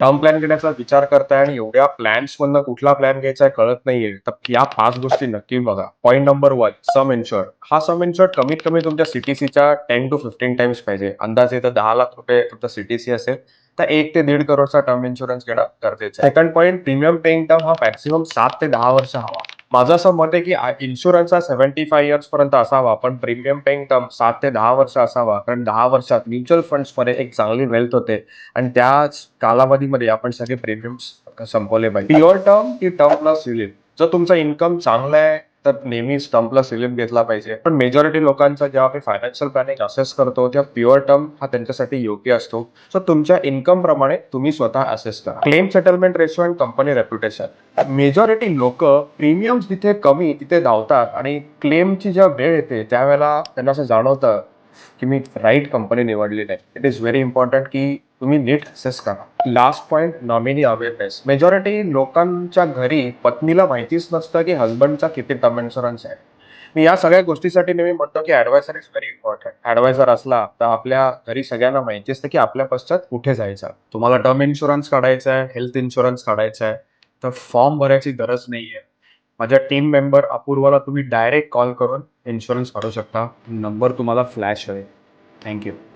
Term plan घेण्याचा विचार करताय आणि एवढ्या प्लॅन्स मधनं कुठला प्लॅन घ्यायचा आहे कळत नाहीये, तर या 5 गोष्टी नक्की बघा. पॉइंट नंबर 1, सम इन्शुअर्ड. हा सम इन्शुअर्ड कमीत कमी तुमच्या सीटीसीच्या 10 to 15 टाइम्स पाहिजे. अंदाजे तर 10 लाख रुपये तुमचा सीटीसी असेल, तर 1 ते 1.5 करोडचा टर्म इन्शुरन्स घेणं गरजेचं आहे. Second point, premium paying term हा मॅक्सिमम 7 ते 10 वर्ष हवा. माझं असं मत आहे की इन्शुरन्स हा 75 इयर्स पर्यंत असावा, पण प्रीमियम पेइंग टर्म 7 ते 10 वर्ष असावा. कारण 10 वर्षात म्युच्युअल फंड्समध्ये एक चांगली वेल्थ होते आणि त्याच कालावधीमध्ये आपण सगळे प्रीमियम्स संपवले पाहिजे. प्युअर टर्म की टर्म प्लस रिलीफ. जर तुमचा इन्कम चांगला आहे तर नेहमीच टर्म प्लस रिलीफ घेतला पाहिजे. पण मेजॉरिटी लोकांचा जेव्हा आपण फायनान्शियल प्लॅनिंग असेस करतो तेव्हा प्युअर टर्म हा त्यांच्यासाठी योग्य असतो. सो तुमच्या इन्कम प्रमाणे तुम्ही स्वतः असेस करा. Claim settlement ratio and company reputation. Majority लोक प्रीमियम्स जिथे कमी तिथे धावतात आणि क्लेमची जेव्हा वेळ येते त्यावेळेला त्यांना असं जाणवतं की मी राईट कंपनी निवडली नाही. इट इज व्हेरी इम्पॉर्टंट की तुम्ही नीट असेस करा. Last point, nominee awareness. Majority लोकांच्या घरी पत्नीला माहितीच नसतं की हस्बंडचा किती टर्म इन्शुरन्स आहे. मी या सगळ्या गोष्टीसाठी नेहमी म्हणतो की adviser is very important. Adviser असला तर आपल्या घरी सगळ्यांना माहिती असतं की आपल्या पश्चात कुठे जायचं. तुम्हाला टर्म इन्शुरन्स काढायचा आहे, हेल्थ इन्शुरन्स काढायचा आहे, तर फॉर्म भरायची गरज नाहीये. माझ्या टीम मेंबर अपूर्वाला तुम्ही डायरेक्ट कॉल करून इन्शुरन्स काढू शकता. नंबर तुम्हाला फ्लॅश होईल. थँक्यू.